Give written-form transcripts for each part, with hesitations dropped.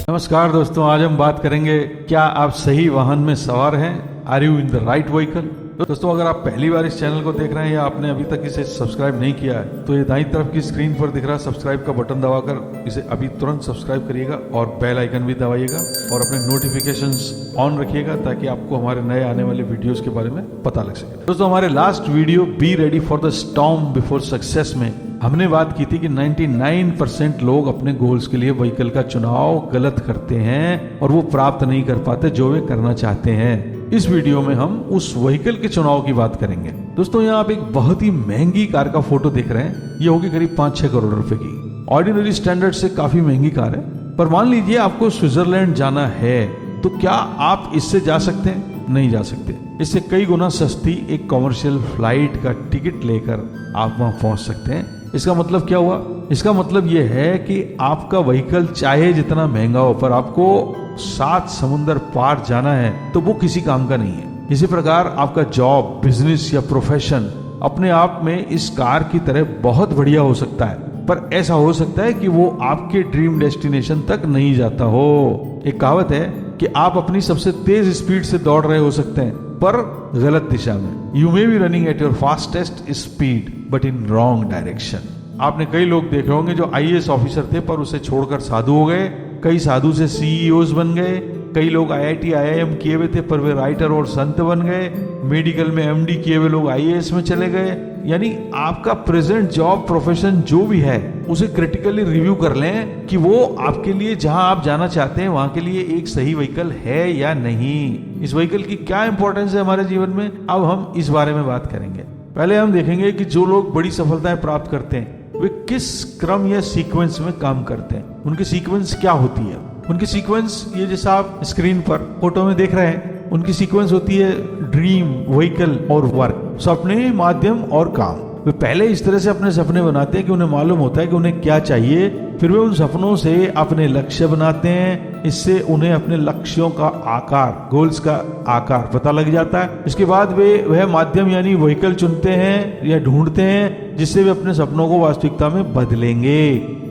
नमस्कार दोस्तों, आज हम बात करेंगे क्या आप सही वाहन में सवार हैं? Are you in the right vehicle? दोस्तों, अगर आप पहली बार इस चैनल को देख रहे हैं या आपने अभी तक इसे सब्सक्राइब नहीं किया है तो ये दाईं तरफ की स्क्रीन पर दिख रहा सब्सक्राइब का बटन दबाकर इसे अभी तुरंत सब्सक्राइब करिएगा और बेल आइकन भी दबाइएगा और अपने नोटिफिकेशंस ऑन रखिएगा ताकि आपको हमारे नए आने वाले वीडियोस के बारे में पता लग सके। दोस्तों, हमारे last video be ready for the storm before success में हमने बात की थी कि 99% लोग अपने गोल्स के लिए व्हीकल का चुनाव गलत करते हैं और वो प्राप्त नहीं कर पाते जो वे करना चाहते हैं। इस वीडियो में हम उस व्हीकल के चुनाव की बात करेंगे। दोस्तों, यहाँ आप एक बहुत ही महंगी कार का फोटो देख रहे हैं। ये होगी करीब 5-6 करोड़ रुपए की। ऑर्डिनरी स्टैंडर्ड से काफी महंगी कार है, पर मान लीजिए आपको स्विट्जरलैंड जाना है तो क्या आप इससे जा सकते हैं? नहीं जा सकते। इससे कई गुना सस्ती एक कॉमर्शियल फ्लाइट का टिकट लेकर आप वहां पहुंच सकते हैं। इसका मतलब क्या हुआ? इसका मतलब यह है कि आपका व्हीकल चाहे जितना महंगा हो, पर आपको 7 समुंदर पार जाना है तो वो किसी काम का नहीं है। इसी प्रकार आपका जॉब, बिजनेस या प्रोफेशन अपने आप में इस कार की तरह बहुत बढ़िया हो सकता है, पर ऐसा हो सकता है कि वो आपके ड्रीम डेस्टिनेशन तक नहीं जाता हो। एक कहावत है कि आप अपनी सबसे तेज स्पीड से दौड़ रहे हो सकते हैं पर गलत दिशा में। You may be running at your fastest speed but in wrong direction. आपने कई लोग देखे होंगे जो आईएएस ऑफिसर थे पर उसे छोड़कर साधु हो गए। कई साधु से सीईओज बन गए। कई लोग आईआईटी आईआईएम किए हुए थे पर वे राइटर और संत बन गए। मेडिकल में एमडी किए हुए लोग आईएएस में चले गए। यानी आपका प्रेजेंट जॉब, प्रोफेशन जो भी है उसे क्रिटिकली रिव्यू कर लें कि वो आपके लिए, जहां आप जाना चाहते हैं वहां के लिए एक सही व्हीकल है या नहीं। इस व्हीकल की क्या इंपॉर्टेंस है हमारे जीवन में, अब हम इस बारे में बात करेंगे। पहले हम देखेंगे कि जो लोग बड़ी सफलताएं प्राप्त करते हैं वे किस क्रम या सीक्वेंस में काम करते हैं। उनकी सीक्वेंस क्या होती है? उनकी सीक्वेंस ये जैसा आप स्क्रीन पर फोटो में देख रहे हैं, उनकी सीक्वेंस होती है ड्रीम, व्हीकल और वर्क। सपने, माध्यम और काम। वे पहले इस तरह से अपने सपने बनाते हैं कि उन्हें मालूम होता है कि उन्हें क्या चाहिए, फिर वे उन सपनों से अपने लक्ष्य बनाते हैं। इससे उन्हें अपने लक्ष्यों का आकार, गोल्स का आकार पता लग जाता है। इसके बाद वे वह माध्यम यानी व्हीकल चुनते हैं या ढूंढते हैं जिससे वे अपने सपनों को वास्तविकता में बदलेंगे।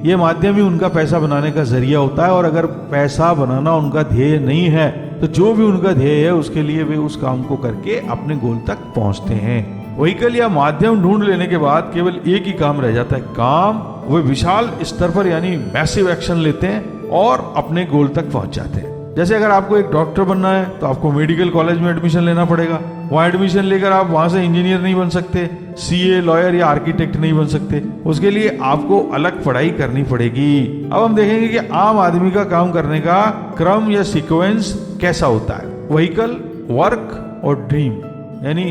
ये माध्यम ही उनका पैसा बनाने का जरिया होता है और अगर पैसा बनाना उनका ध्येय नहीं है तो जो भी उनका ध्येय है उसके लिए वे उस काम को करके अपने गोल तक पहुंचते हैं। व्हीकल या माध्यम ढूंढ लेने के बाद केवल एक ही काम रह जाता है, काम। वे विशाल स्तर पर यानी मैसिव एक्शन लेते हैं और अपने गोल तक पहुंच जाते हैं। जैसे अगर आपको एक डॉक्टर बनना है तो आपको मेडिकल कॉलेज में एडमिशन लेना पड़ेगा। वहां एडमिशन लेकर आप वहां से इंजीनियर नहीं बन सकते, सीए, लॉयर या आर्किटेक्ट नहीं बन सकते। उसके लिए आपको अलग पढ़ाई करनी पड़ेगी। अब हम देखेंगे कि आम आदमी का काम करने का क्रम या सीक्वेंस कैसा होता है। व्हीकल, वर्क और ड्रीम यानी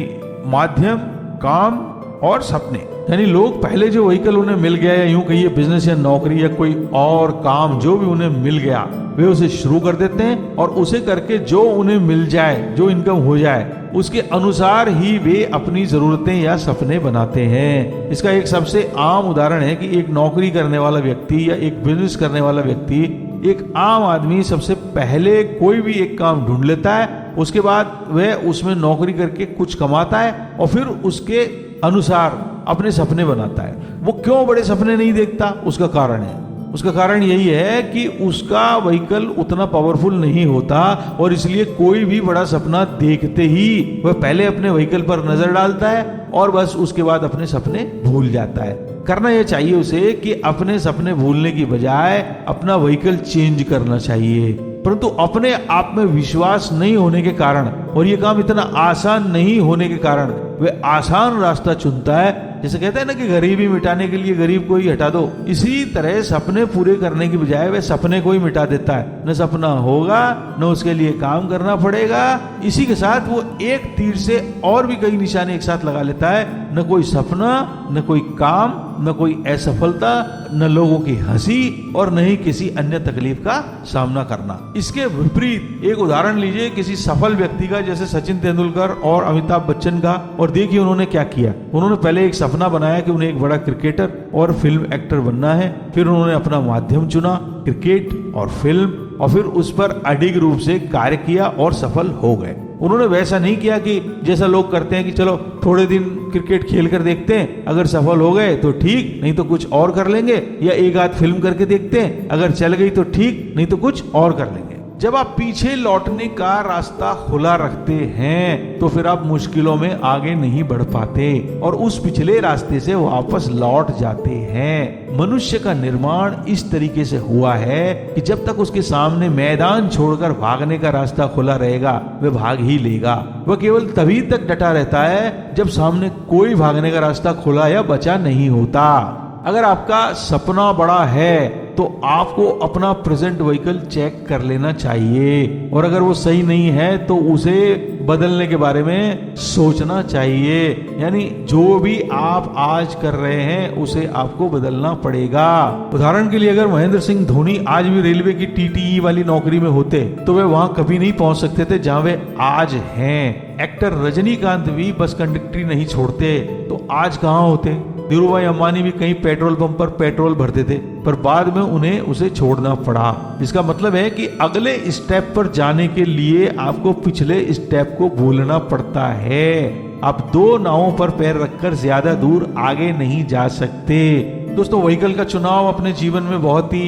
माध्यम, काम और सपने। यानी लोग पहले जो व्हीकल उन्हें मिल गया या यूं कहिए बिजनेस या नौकरी या कोई और काम जो भी उन्हें मिल गया वे उसे शुरू कर देते हैं और उसे करके जो उन्हें मिल जाए, जो इनकम हो जाए उसके अनुसार ही वे अपनी जरूरतें या सपने बनाते हैं। इसका एक सबसे आम उदाहरण है कि एक नौकरी करने वाला व्यक्ति या एक बिजनेस करने वाला व्यक्ति, एक आम आदमी सबसे पहले कोई भी एक काम ढूंढ लेता है, उसके बाद वह उसमें नौकरी करके कुछ कमाता है और फिर उसके अनुसार अपने सपने बनाता है। वो क्यों बड़े सपने नहीं देखता? उसका कारण है। उसका कारण यही है कि उसका व्हीकल उतना पावरफुल नहीं होता और इसलिए कोई भी बड़ा सपना देखते ही वह पहले अपने व्हीकल पर नजर डालता है और बस उसके बाद अपने सपने भूल जाता है। करना यह चाहिए उसे कि अपने सपने भूलने की बजाय अपना व्हीकल चेंज करना चाहिए, परंतु अपने आप में विश्वास नहीं होने के कारण और ये काम इतना आसान नहीं होने के कारण वे आसान रास्ता चुनता है। जैसे कहते हैं ना कि गरीबी मिटाने के लिए गरीब को ही हटा दो, इसी तरह सपने पूरे करने की बजाय वह सपने को ही मिटा देता है। न सपना होगा न उसके लिए काम करना पड़ेगा। इसी के साथ वो एक तीर से और भी कई निशाने एक साथ लगा लेता है। न कोई सपना, न कोई काम, न कोई असफलता, न लोगों की हंसी और न ही किसी अन्य तकलीफ का सामना करना। इसके विपरीत एक उदाहरण लीजिए किसी सफल व्यक्ति का, जैसे सचिन तेंदुलकर और अमिताभ बच्चन का, और देखिए उन्होंने क्या किया। उन्होंने पहले एक सपना बनाया कि उन्हें एक बड़ा क्रिकेटर और फिल्म एक्टर बनना है। फिर उन्होंने अपना माध्यम चुना, क्रिकेट और फिल्म। और फिर उस पर अडिग रूप से कार्य किया और सफल हो गए। उन्होंने वैसा नहीं किया कि जैसा लोग करते हैं कि चलो थोड़े दिन क्रिकेट खेल कर देखते हैं, अगर सफल हो गए तो ठीक, नहीं तो कुछ और कर लेंगे, या एक आध फिल्म करके देखते हैं, अगर चल गई तो ठीक, नहीं तो कुछ और कर लेंगे। जब आप पीछे लौटने का रास्ता खुला रखते हैं तो फिर आप मुश्किलों में आगे नहीं बढ़ पाते और उस पिछले रास्ते से वापस लौट जाते हैं। मनुष्य का निर्माण इस तरीके से हुआ है कि जब तक उसके सामने मैदान छोड़कर भागने का रास्ता खुला रहेगा वह भाग ही लेगा। वह केवल तभी तक डटा रहता है जब सामने कोई भागने का रास्ता खुला या बचा नहीं होता। अगर आपका सपना बड़ा है तो आपको अपना प्रेजेंट व्हीकल चेक कर लेना चाहिए, और अगर वो सही नहीं है तो उसे बदलने के बारे में सोचना चाहिए। यानी जो भी आप आज कर रहे हैं उसे आपको बदलना पड़ेगा। उदाहरण के लिए अगर महेंद्र सिंह धोनी आज भी रेलवे की टीटीई वाली नौकरी में होते तो वे वहां कभी नहीं पहुंच सकते थे जहां वे आज हैं। एक्टर रजनीकांत भी बस कंडक्टरी नहीं छोड़ते तो आज कहां होते। धीरूभाई अंबानी भी कहीं पेट्रोल पंप पर पेट्रोल भरते थे पर बाद में उन्हें उसे छोड़ना पड़ा। इसका मतलब है कि अगले स्टेप पर जाने के लिए आपको पिछले स्टेप को भूलना पड़ता है। आप दो नावों पर पैर रखकर ज्यादा दूर आगे नहीं जा सकते। दोस्तों, व्हीकल का चुनाव अपने जीवन में बहुत ही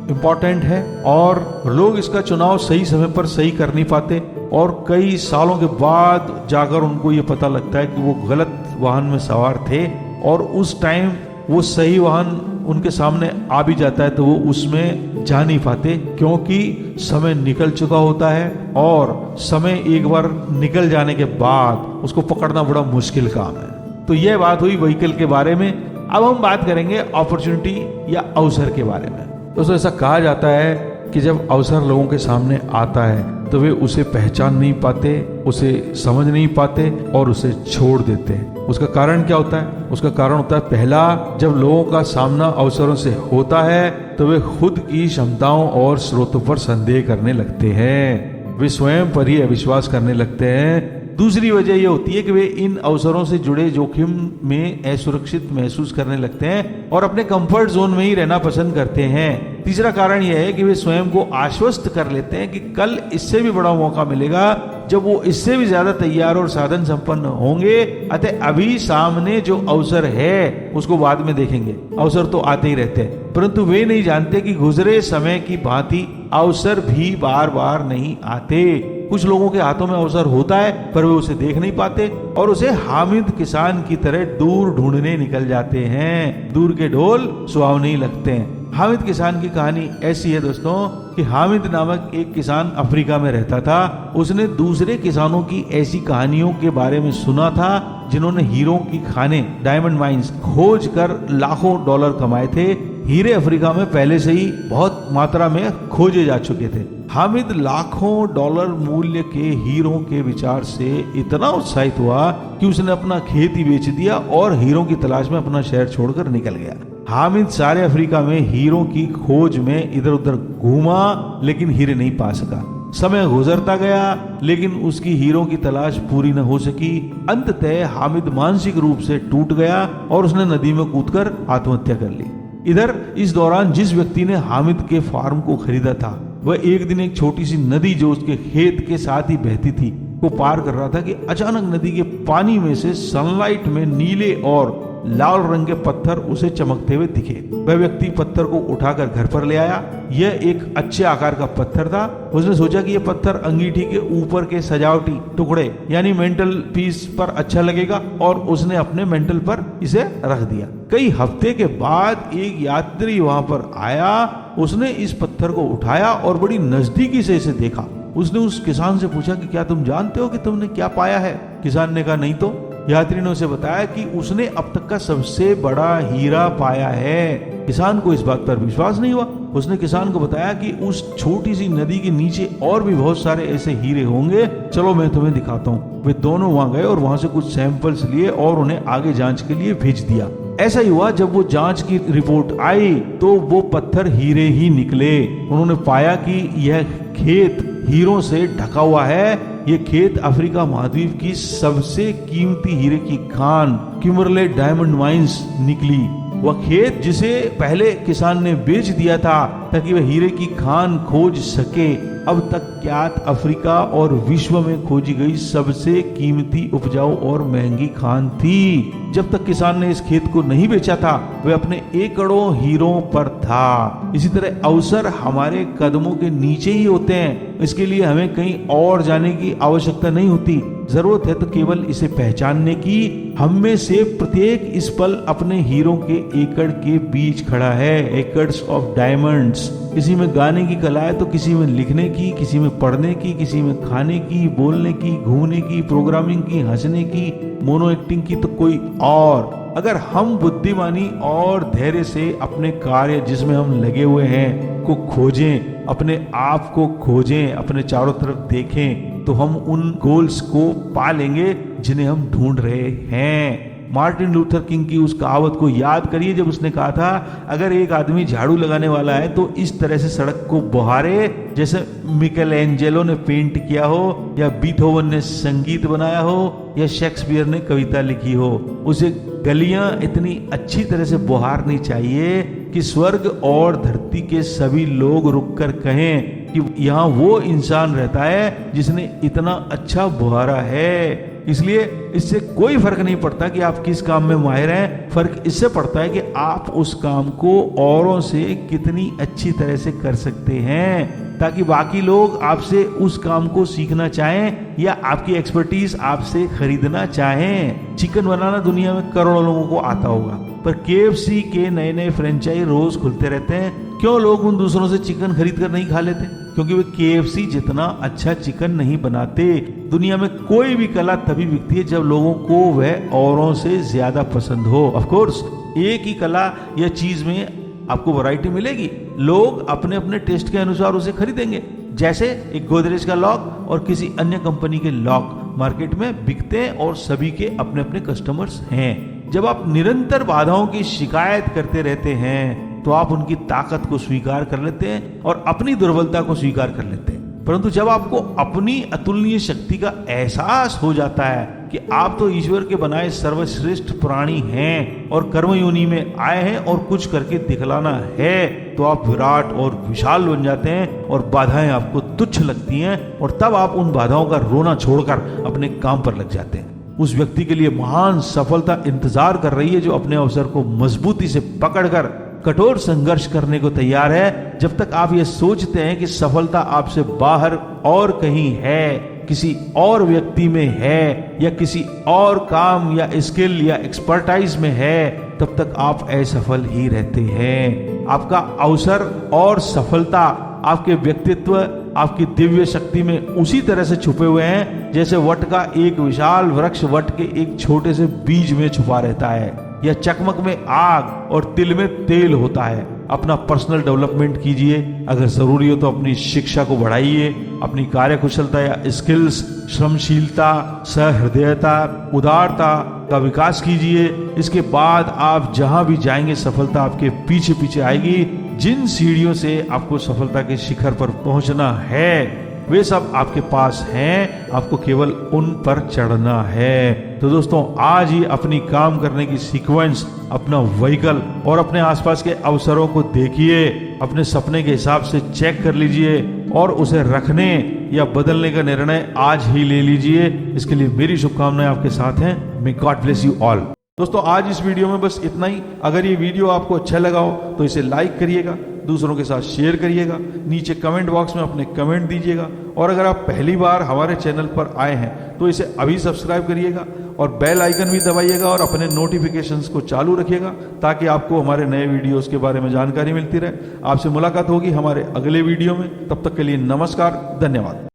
इम्पोर्टेंट है और लोग इसका चुनाव सही समय पर सही कर नहीं पाते और कई सालों के बाद जाकर उनको ये पता लगता है कि वो गलत वाहन में सवार थे और उस टाइम वो सही वाहन उनके सामने आ भी जाता है तो वो उसमें जा नहीं पाते क्योंकि समय निकल चुका होता है और समय एक बार निकल जाने के बाद उसको पकड़ना बड़ा मुश्किल काम है। तो यह बात हुई व्हीकल के बारे में। अब हम बात करेंगे अपॉर्चुनिटी या अवसर के बारे में। दोस्तों, ऐसा कहा जाता है कि जब अवसर लोगों के सामने आता है तो वे उसे पहचान नहीं पाते, उसे समझ नहीं पाते और उसे छोड़ देते हैं। उसका कारण क्या होता है? उसका कारण होता है, पहला, जब लोगों का सामना अवसरों से होता है तो वे खुद की क्षमताओं और स्रोतों पर संदेह करने लगते हैं, वे स्वयं पर ही अविश्वास करने लगते हैं। दूसरी वजह यह होती है कि वे इन अवसरों से जुड़े जोखिम में असुरक्षित महसूस करने लगते हैं और अपने कंफर्ट जोन में ही रहना पसंद करते हैं। तीसरा कारण यह है कि वे स्वयं को आश्वस्त कर लेते हैं कि कल इससे भी बड़ा मौका मिलेगा जब वो इससे भी ज्यादा तैयार और साधन संपन्न होंगे। अतः अभी सामने जो अवसर है उसको बाद में देखेंगे। अवसर तो आते ही रहते हैं परंतु वे नहीं जानते कि गुजरे समय की भांति अवसर भी बार बार नहीं आते। कुछ लोगों के हाथों में अवसर होता है पर वे उसे देख नहीं पाते और उसे हामिद किसान की तरह दूर ढूंढने निकल जाते हैं। दूर के ढोल सुहावने ही लगते हैं। हामिद किसान की कहानी ऐसी है दोस्तों कि हामिद नामक एक किसान अफ्रीका में रहता था। उसने दूसरे किसानों की ऐसी कहानियों के बारे में सुना था जिन्होंने हीरों की खानें, डायमंड माइंस खोज कर लाखों डॉलर कमाए थे। हीरे अफ्रीका में पहले से ही बहुत मात्रा में खोजे जा चुके थे। हामिद लाखों डॉलर मूल्य के हीरों के विचार से इतना उत्साहित हुआ कि उसने अपना खेत ही बेच दिया और हीरों की तलाश में अपना शहर छोड़कर निकल गया। हामिद सारे अफ्रीका में हीरों की खोज में इधर उधर घूमा लेकिन हीरे नहीं पा सका। समय गुजरता गया लेकिन उसकी हीरों की तलाश पूरी न हो सकी। अंततः हामिद मानसिक रूप से टूट गया और उसने नदी में कूदकर आत्महत्या कर ली। इधर इस दौरान जिस व्यक्ति ने हामिद के फार्म को खरीदा था वह एक दिन एक छोटी सी नदी जो उसके खेत के साथ ही बहती थी को पार कर रहा था कि अचानक नदी के पानी में से सनलाइट में नीले और लाल रंग के पत्थर उसे चमकते हुए दिखे। वह व्यक्ति पत्थर को उठाकर घर पर ले आया। यह एक अच्छे आकार का पत्थर था। उसने सोचा कि यह पत्थर अंगीठी के ऊपर के सजावटी टुकड़े यानी मेंटल पीस पर अच्छा लगेगा और उसने अपने मेंटल पर इसे रख दिया। कई हफ्ते के बाद एक यात्री वहां पर आया। उसने इस पत्थर को उठाया और बड़ी नजदीकी से इसे देखा। उसने उस किसान से पूछा कि क्या तुम जानते हो कि तुमने क्या पाया है? किसान ने कहा नहीं तो। यात्री ने उसे बताया कि उसने अब तक का सबसे बड़ा हीरा पाया है। किसान को इस बात पर विश्वास नहीं हुआ। उसने किसान को बताया कि उस छोटी सी नदी के नीचे और भी बहुत सारे ऐसे हीरे होंगे, चलो मैं तुम्हें दिखाता हूँ। वे दोनों वहां गए और वहां से कुछ सैंपल्स लिए और उन्हें आगे जांच के लिए भेज दिया। ऐसा ही हुआ, जब वो जांच की रिपोर्ट आई तो वो पत्थर हीरे ही निकले। उन्होंने पाया कि यह खेत हीरों से ढका हुआ है। ये खेत अफ्रीका महाद्वीप की सबसे कीमती हीरे की खान किमरले डायमंड माइंस निकली। वह खेत जिसे पहले किसान ने बेच दिया था ताकि वह हीरे की खान खोज सके। अब तक ज्ञात अफ्रीका और विश्व में खोजी गई सबसे कीमती, उपजाऊ और महंगी खान थी। जब तक किसान ने इस खेत को नहीं बेचा था, वह अपने एकड़ों हीरों पर था। इसी तरह अवसर हमारे कदमों के नीचे ही होते हैं। इसके लिए हमें कहीं और जाने की आवश्यकता नहीं होती। जरूरत है तो केवल इसे पहचानने की। हम में से प्रत्येक इस पल अपने हीरों के एकड़ के बीच खड़ा है, एकर्स ऑफ डायमंड्स। किसी में गाने की कला है तो किसी में लिखने की, किसी में पढ़ने की, किसी में खाने की, बोलने की, घूमने की, प्रोग्रामिंग की, हंसने की, मोनो एक्टिंग की, तो कोई और। अगर हम बुद्धिमानी और धैर्य से अपने कार्य जिसमें हम लगे हुए हैं को खोजें, अपने आप को खोजें, अपने चारों तरफ देखें, तो हम उन गोल्स को पा लेंगे जिन्हें हम ढूंढ रहे हैं। मार्टिन लूथर किंग की उस कहावत को याद करिए जब उसने कहा था, अगर एक आदमी झाड़ू लगाने वाला है तो इस तरह से सड़क को बहारे जैसे मिकेलेंजेलो ने पेंट किया हो, या बीथोवन ने संगीत बनाया हो, या शेक्सपियर ने कविता लिखी हो। उसे गलियां इतनी अच्छी तरह से बहारनी चाहिए कि स्वर्ग और धरती के सभी लोग रुककर कहें कि यहाँ वो इंसान रहता है जिसने इतना अच्छा बुहारा है। इसलिए इससे कोई फर्क नहीं पड़ता कि आप किस काम में माहिर हैं, फर्क इससे पड़ता है कि आप उस काम को औरों से कितनी अच्छी तरह से कर सकते हैं, ताकि बाकी लोग आपसे उस काम को सीखना चाहें या आपकी एक्सपर्टीज आपसे खरीदना चाहें। चिकन बनाना दुनिया में करोड़ों लोगों को आता होगा, पर KFC के नए नए फ्रेंचाइज रोज खुलते रहते हैं। क्यों लोग उन दूसरों से चिकन खरीद कर नहीं खा लेते? क्योंकि वे KFC जितना अच्छा चिकन नहीं बनाते। दुनिया में कोई भी कला तभी बिकती है जब लोगों को वह औरों से ज्यादा पसंद हो। ऑफ कोर्स एक ही कला या चीज में आपको वैरायटी मिलेगी, लोग अपने अपने टेस्ट के अनुसार उसे खरीदेंगे। जैसे एक गोदरेज का लॉक और किसी अन्य कंपनी के लॉक मार्केट में बिकते हैं और सभी के अपने अपने कस्टमर्स हैं। जब आप निरंतर बाधाओं की शिकायत करते रहते हैं तो आप उनकी ताकत को स्वीकार कर लेते हैं और अपनी दुर्बलता को स्वीकार कर लेते हैं। परंतु जब आपको अपनी अतुलनीय शक्ति का एहसास हो जाता है कि आप तो ईश्वर के बनाए सर्वश्रेष्ठ प्राणी हैं और कर्मयोनि में आए हैं और कुछ करके दिखलाना है, तो आप विराट और विशाल बन जाते हैं और बाधाएं आपको तुच्छ लगती हैं, और तब आप उन बाधाओं का रोना छोड़कर अपने काम पर लग जाते हैं। उस व्यक्ति के लिए महान सफलता इंतजार कर रही है जो अपने अवसर को मजबूती से पकड़कर कठोर संघर्ष करने को तैयार है। जब तक आप ये सोचते हैं कि सफलता आपसे बाहर और कहीं है, किसी और व्यक्ति में है, या किसी और काम या स्किल या एक्सपर्टाइज में है, तब तक आप असफल ही रहते हैं। आपका अवसर और सफलता आपके व्यक्तित्व, आपकी दिव्य शक्ति में उसी तरह से छुपे हुए हैं जैसे वट का एक विशाल वृक्ष वट के एक छोटे से बीज में छुपा रहता है, या चकमक में आग और तिल में तेल होता है। अपना पर्सनल डेवलपमेंट कीजिए, अगर जरूरी हो तो अपनी शिक्षा को बढ़ाइए, अपनी कार्यकुशलता या स्किल्स, श्रमशीलता, सहृदयता, उदारता का विकास कीजिए। इसके बाद आप जहां भी जाएंगे सफलता आपके पीछे पीछे आएगी। जिन सीढ़ियों से आपको सफलता के शिखर पर पहुंचना है वे सब आपके पास हैं, आपको केवल उन पर चढ़ना है। तो दोस्तों आज ही अपनी काम करने की सीक्वेंस, अपना व्हीकल और अपने आसपास के अवसरों को देखिए, अपने सपने के हिसाब से चेक कर लीजिए और उसे रखने या बदलने का निर्णय आज ही ले लीजिए। इसके लिए मेरी शुभकामनाएं आपके साथ हैं। May God bless you all. दोस्तों आज इस वीडियो में बस इतना ही। अगर ये वीडियो आपको अच्छा लगा हो तो इसे लाइक करिएगा, दूसरों के साथ शेयर करिएगा, नीचे कमेंट बॉक्स में अपने कमेंट दीजिएगा, और अगर आप पहली बार हमारे चैनल पर आए हैं तो इसे अभी सब्सक्राइब करिएगा और बेल आइकन भी दबाइएगा और अपने नोटिफिकेशंस को चालू रखिएगा ताकि आपको हमारे नए वीडियोस के बारे में जानकारी मिलती रहे। आपसे मुलाकात होगी हमारे अगले वीडियो में। तब तक के लिए नमस्कार, धन्यवाद।